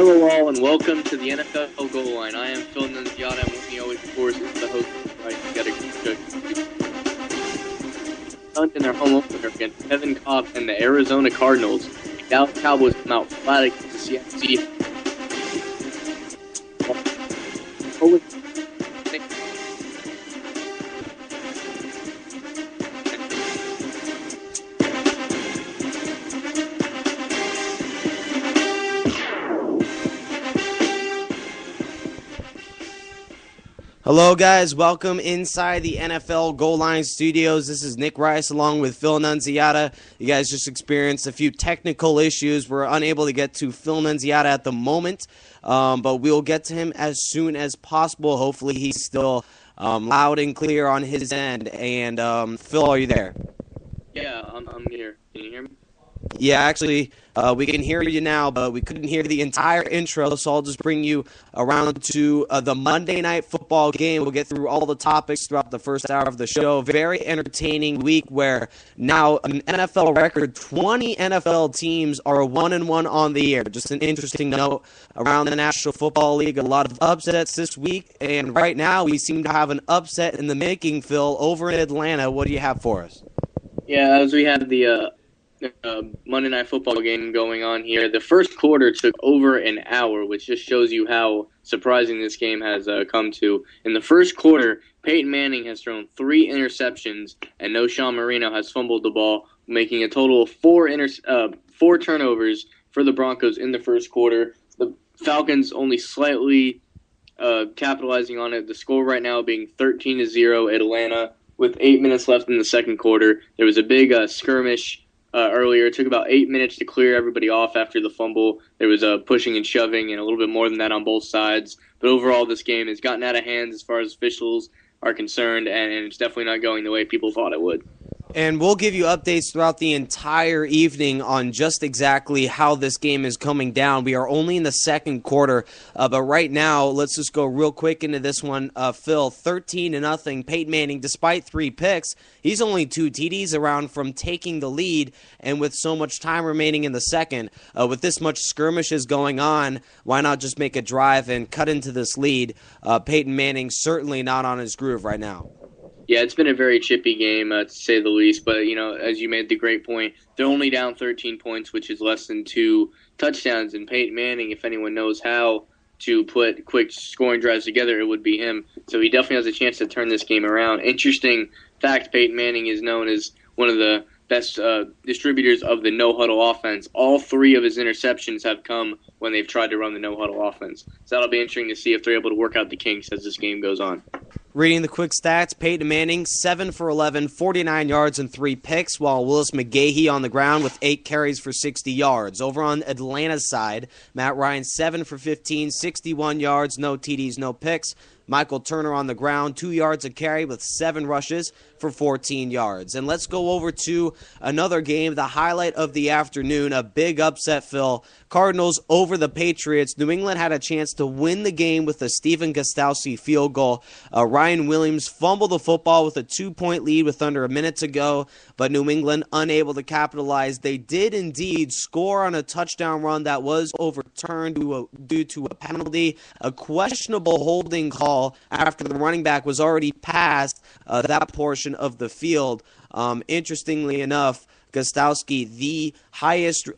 Hello all and welcome to the NFL Goal Line. I am Phil Nunziata, and with me always, of course, is the host of the in their home opener against Kevin Cobb and the Arizona Cardinals. The Dallas Cowboys come out flat against the Seattle Seahawks. Hello guys, welcome inside the NFL Goal Line Studios. This is Nick Rice along with Phil Nunziata. You guys just experienced a few technical issues. We're unable to get to Phil Nunziata at the moment, but we'll get to him as soon as possible. Hopefully he's still loud and clear on his end. And Phil, are you there? Yeah, I'm here. Can you hear me? Yeah, actually, we can hear you now, but we couldn't hear the entire intro, so I'll just bring you around to the Monday Night Football game. We'll get through all the topics throughout the first hour of the show. Very entertaining week where now an NFL record, 20 NFL teams are 1-1 on the year. Just an interesting note around the National Football League. A lot of upsets this week, and right now we seem to have an upset in the making, Phil, over in Atlanta. What do you have for us? Yeah, as we have the Monday Night Football game going on here. The first quarter took over an hour, which just shows you how surprising this game has come to. In the first quarter, Peyton Manning has thrown 3 interceptions, and no Sean Marino has fumbled the ball, making a total of 4 turnovers for the Broncos in the first quarter. The Falcons only slightly capitalizing on it. The score right now being 13-0 Atlanta with 8 minutes left in the second quarter. There was a big skirmish earlier. It took about 8 minutes to clear everybody off after the fumble. There was pushing and shoving and a little bit more than that on both sides. But overall, this game has gotten out of hand as far as officials are concerned, and it's definitely not going the way people thought it would. And we'll give you updates throughout the entire evening on just exactly how this game is coming down. We are only in the second quarter, but right now, let's just go real quick into this one. Phil, 13-0. Peyton Manning, despite 3 picks, he's only 2 TDs around from taking the lead, and with so much time remaining in the second, with this much skirmishes going on, why not just make a drive and cut into this lead? Peyton Manning certainly not on his groove right now. Yeah, it's been a very chippy game, to say the least. But, as you made the great point, they're only down 13 points, which is less than 2 touchdowns. And Peyton Manning, if anyone knows how to put quick scoring drives together, it would be him. So he definitely has a chance to turn this game around. Interesting fact, Peyton Manning is known as one of the best distributors of the no-huddle offense. All 3 of his interceptions have come when they've tried to run the no-huddle offense. So that'll be interesting to see if they're able to work out the kinks as this game goes on. Reading the quick stats, Peyton Manning, 7 for 11, 49 yards and 3 picks, while Willis McGahee on the ground with 8 carries for 60 yards. Over on Atlanta's side, Matt Ryan, 7 for 15, 61 yards, no TDs, no picks. Michael Turner on the ground, 2 yards a carry with 7 rushes for 14 yards. And let's go over to another game, the highlight of the afternoon, a big upset, Phil. Cardinals over the Patriots. New England had a chance to win the game with a Stephen Gostkowski field goal. Ryan Williams fumbled the football with a 2-point lead with under a minute to go, but New England unable to capitalize. They did indeed score on a touchdown run that was overturned due to a penalty, a questionable holding call after the running back was already past that portion of the field. Interestingly enough, Gostkowski, the highest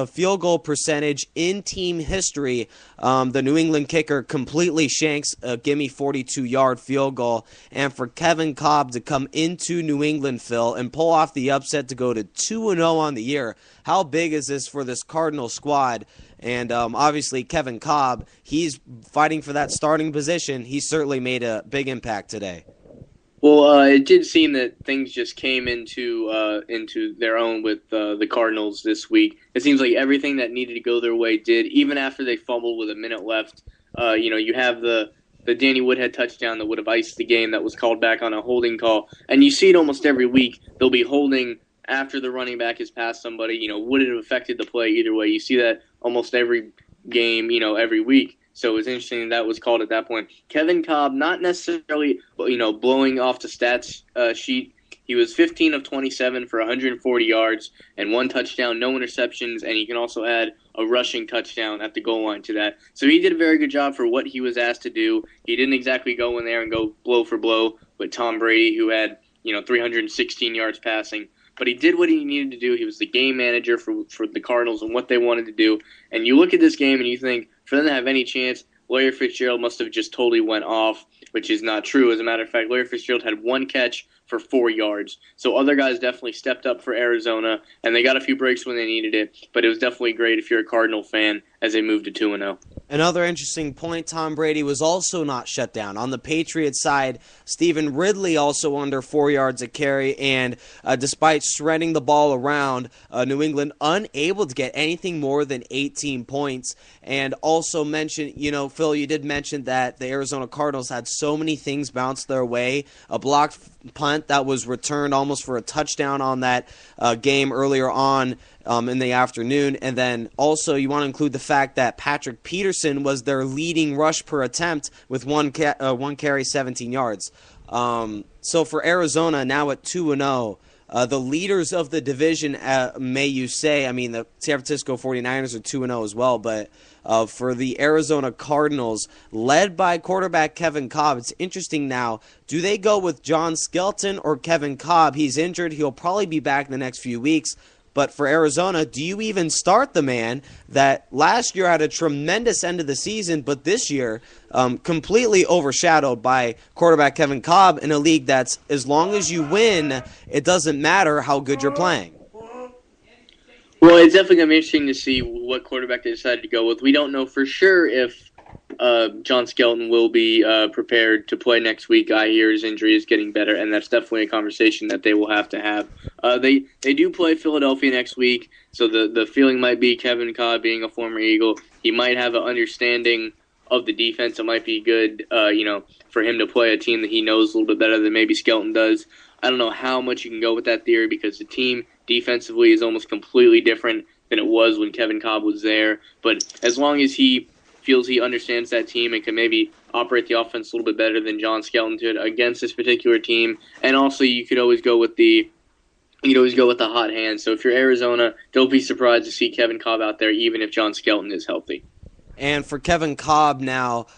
field goal percentage in team history. The New England kicker completely shanks a gimme 42-yard field goal. And for Kevin Cobb to come into New England, Phil, and pull off the upset to go to 2-0 on the year, how big is this for this Cardinal squad? And obviously Kevin Cobb, he's fighting for that starting position. He certainly made a big impact today. Well, it did seem that things just came into their own with the Cardinals this week. It seems like everything that needed to go their way did, even after they fumbled with a minute left. You have the Danny Woodhead touchdown that would have iced the game that was called back on a holding call. And you see it almost every week. They'll be holding after the running back has passed somebody. Would it have affected the play either way? You see that almost every game, every week. So it was interesting that was called at that point. Kevin Cobb, not necessarily, blowing off the stats sheet He was 15 of 27 for 140 yards and 1 touchdown, no interceptions, and you can also add a rushing touchdown at the goal line to that. So he did a very good job for what he was asked to do. He didn't exactly go in there and go blow for blow with Tom Brady, who had 316 yards passing. But he did what he needed to do. He was the game manager for the Cardinals and what they wanted to do. And you look at this game and you think, for them to have any chance, Larry Fitzgerald must have just totally went off, which is not true. As a matter of fact, Larry Fitzgerald had 1 catch for 4 yards. So other guys definitely stepped up for Arizona, and they got a few breaks when they needed it. But it was definitely great if you're a Cardinal fan as they moved to 2-0. Another interesting point, Tom Brady was also not shut down. On the Patriots side, Stephen Ridley also under 4 yards a carry, and despite shredding the ball around, New England unable to get anything more than 18 points. And also mention, Phil, you did mention that the Arizona Cardinals had so many things bounce their way. A blocked punt that was returned almost for a touchdown on that game earlier on in the afternoon. And then also you want to include the fact that Patrick Peterson was their leading rush per attempt with one carry, 17 yards. So for Arizona, now at 2-0, the leaders of the division, may you say, I mean, the San Francisco 49ers are 2-0 as well, but for the Arizona Cardinals, led by quarterback Kevin Kolb, it's interesting now, do they go with John Skelton or Kevin Kolb? He's injured. He'll probably be back in the next few weeks. But for Arizona, do you even start the man that last year had a tremendous end of the season, but this year completely overshadowed by quarterback Kevin Kolb in a league that's, as long as you win, it doesn't matter how good you're playing? Well, it's definitely going to be interesting to see what quarterback they decide to go with. We don't know for sure if John Skelton will be prepared to play next week. I hear his injury is getting better, and that's definitely a conversation that they will have to have. They do play Philadelphia next week, so the feeling might be Kevin Kolb, being a former Eagle, he might have an understanding of the defense. It might be good, for him to play a team that he knows a little bit better than maybe Skelton does. I don't know how much you can go with that theory because the team defensively is almost completely different than it was when Kevin Kolb was there. But as long as he feels he understands that team and can maybe operate the offense a little bit better than John Skelton did against this particular team, and also you could always go with the hot hand. So if you're Arizona, don't be surprised to see Kevin Kolb out there, even if John Skelton is healthy. And for Kevin Kolb now,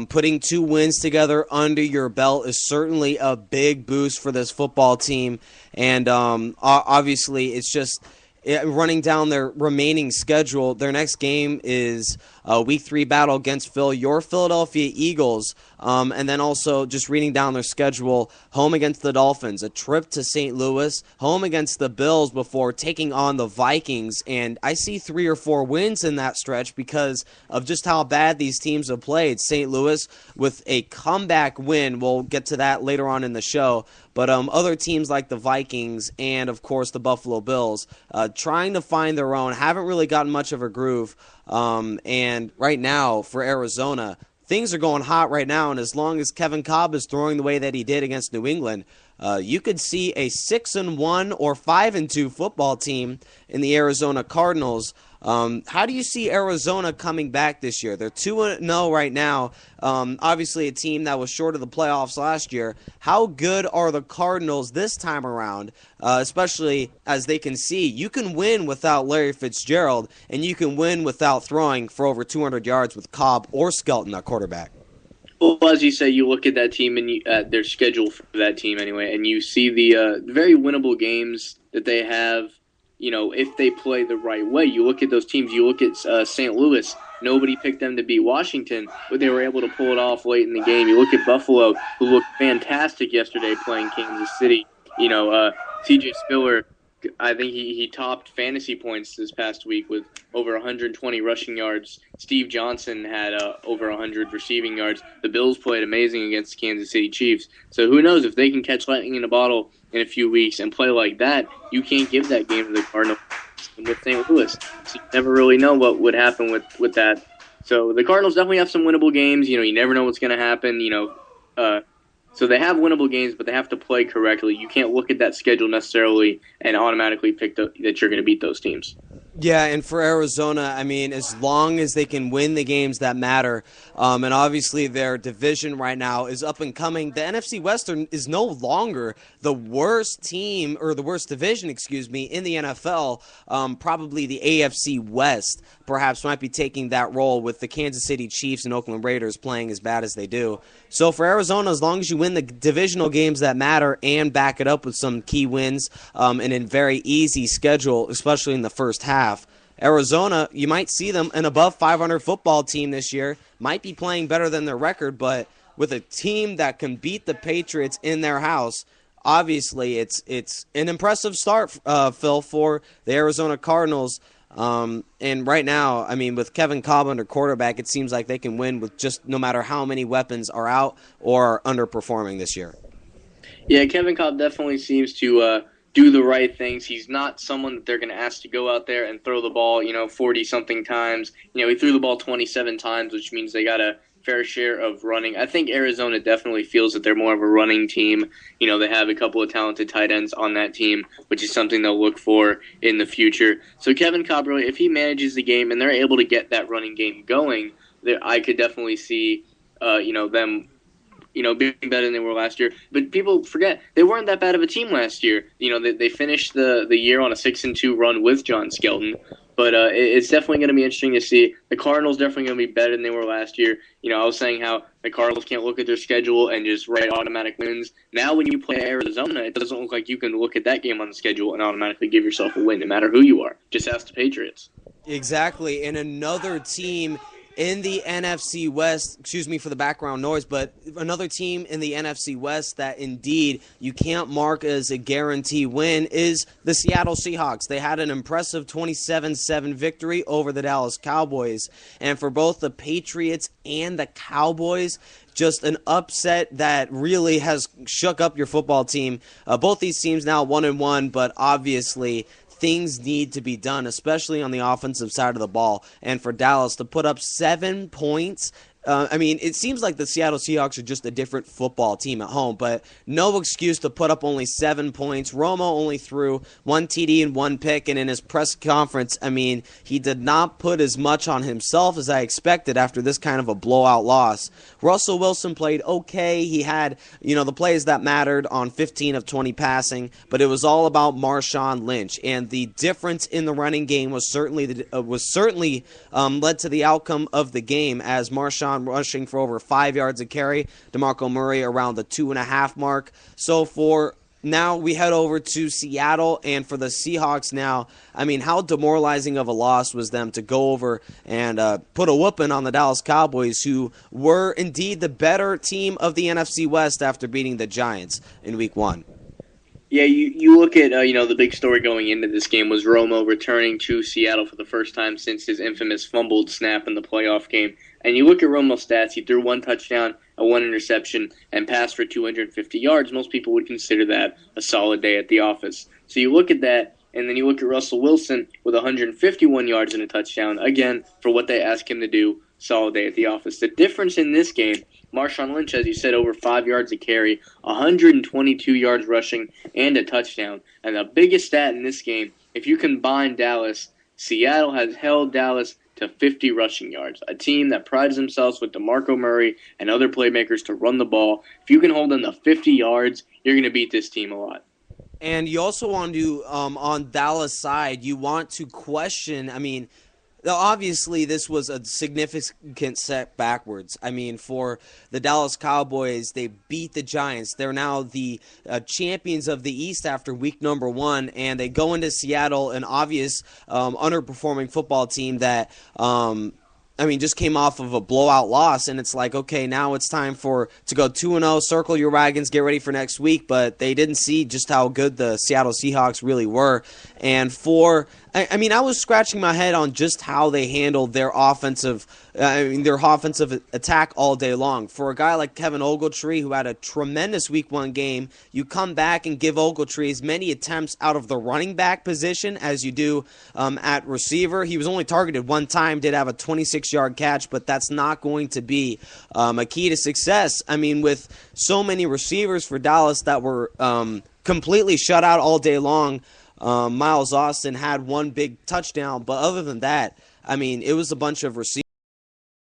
putting 2 wins together under your belt is certainly a big boost for this football team. And obviously, it's just running down their remaining schedule. Their next game is a Week 3 battle against your Philadelphia Eagles. And then also just reading down their schedule, home against the Dolphins, a trip to St. Louis, home against the Bills before taking on the Vikings. And I see 3 or 4 wins in that stretch because of just how bad these teams have played. St. Louis with a comeback win. We'll get to that later on in the show. But other teams like the Vikings and, of course, the Buffalo Bills trying to find their own, haven't really gotten much of a groove. And right now for Arizona, things are going hot right now, and as long as Kevin Kolb is throwing the way that he did against New England, you could see a 6-1 or 5-2 football team in the Arizona Cardinals. How do you see Arizona coming back this year? They're 2-0 right now. Obviously a team that was short of the playoffs last year. How good are the Cardinals this time around, especially as they can see you can win without Larry Fitzgerald, and you can win without throwing for over 200 yards with Kolb or Skelton at quarterback? Well, as you say, you look at that team and their schedule for that team anyway, and you see the very winnable games that they have. If they play the right way, you look at those teams. You look at St. Louis. Nobody picked them to beat Washington, but they were able to pull it off late in the game. You look at Buffalo, who looked fantastic yesterday playing Kansas City. C.J. Spiller, I think he topped fantasy points this past week with over 120 rushing yards. Steve Johnson had over 100 receiving yards. The Bills played amazing against the Kansas City Chiefs. So who knows, if they can catch lightning in a bottle in a few weeks and play like that, you can't give that game to the Cardinals with St. Louis. So you never really know what would happen with that. So the Cardinals definitely have some winnable games. You never know what's going to happen. So they have winnable games, but they have to play correctly. You can't look at that schedule necessarily and automatically pick that you're going to beat those teams. Yeah, and for Arizona, I mean, as long as they can win the games that matter, and obviously their division right now is up and coming. The NFC Western is no longer the worst team, or the worst division, excuse me, in the NFL. Probably the AFC West perhaps might be taking that role with the Kansas City Chiefs and Oakland Raiders playing as bad as they do. So for Arizona, as long as you win the divisional games that matter and back it up with some key wins and a very easy schedule, especially in the first half, Arizona, you might see them an above 500 football team this year, might be playing better than their record, but with a team that can beat the Patriots in their house, obviously it's an impressive start, Phil, for the Arizona Cardinals. And right now, I mean, with Kevin Kolb under quarterback, it seems like they can win with just no matter how many weapons are out or are underperforming this year. Yeah, Kevin Kolb definitely seems to do the right things. He's not someone that they're going to ask to go out there and throw the ball, 40-something times. He threw the ball 27 times, which means they got a fair share of running. I think Arizona definitely feels that they're more of a running team. They have a couple of talented tight ends on that team, which is something they'll look for in the future. So Kevin Kolb, really, if he manages the game and they're able to get that running game going, I could definitely see, them being better than they were last year. But people forget, they weren't that bad of a team last year. They finished the year on a 6-2 run with John Skelton. But it's definitely going to be interesting to see. The Cardinals definitely going to be better than they were last year. I was saying how the Cardinals can't look at their schedule and just write automatic wins. Now when you play Arizona, it doesn't look like you can look at that game on the schedule and automatically give yourself a win, no matter who you are. Just ask the Patriots. Exactly, and another team in the NFC West, excuse me for the background noise, but another team in the NFC West that indeed you can't mark as a guarantee win is the Seattle Seahawks. They had an impressive 27-7 victory over the Dallas Cowboys. And for both the Patriots and the Cowboys, just an upset that really has shook up your football team. Both these teams now 1-1, but obviously things need to be done, especially on the offensive side of the ball. And for Dallas to put up 7 points, it seems like the Seattle Seahawks are just a different football team at home, but no excuse to put up only 7 points. Romo only threw 1 TD and 1 pick, and in his press conference, he did not put as much on himself as I expected after this kind of a blowout loss. Russell Wilson played okay. He had, the plays that mattered on 15 of 20 passing, but it was all about Marshawn Lynch, and the difference in the running game was certainly led to the outcome of the game, as Marshawn rushing for over 5 yards a carry, DeMarco Murray around the 2.5 mark. So for now, we head over to Seattle, and for the Seahawks now, how demoralizing of a loss was them to go over and put a whooping on the Dallas Cowboys, who were indeed the better team of the NFC West after beating the Giants in Week 1. Yeah, you look at, the big story going into this game was Romo returning to Seattle for the first time since his infamous fumbled snap in the playoff game. And you look at Romo's stats, he threw 1 touchdown, 1 interception, and passed for 250 yards. Most people would consider that a solid day at the office. So you look at that, and then you look at Russell Wilson with 151 yards and a touchdown. Again, for what they ask him to do, solid day at the office. The difference in this game, Marshawn Lynch, as you said, over 5 yards a carry, 122 yards rushing, and a touchdown. And the biggest stat in this game, if you combine Dallas, Seattle has held Dallas to 50 rushing yards, a team that prides themselves with DeMarco Murray and other playmakers to run the ball. If you can hold them to 50 yards, you're going to beat this team a lot. And you also want to, on Dallas' side, you want to question, obviously, this was a significant step backwards. For the Dallas Cowboys, they beat the Giants. They're now the champions of the East after week number 1, and they go into Seattle, an obvious underperforming football team that just came off of a blowout loss, and it's like, okay, now it's time to go 2-0, circle your wagons, get ready for next week, but they didn't see just how good the Seattle Seahawks really were. And I was scratching my head on just how they handled their offensive attack all day long. For a guy like Kevin Ogletree, who had a tremendous Week 1 game, you come back and give Ogletree as many attempts out of the running back position as you do at receiver. He was only targeted 1 time, did have a 26-yard catch, but that's not going to be a key to success. With so many receivers for Dallas that were completely shut out all day long, Miles Austin had one big touchdown, but other than that, I mean, it was a bunch of receivers.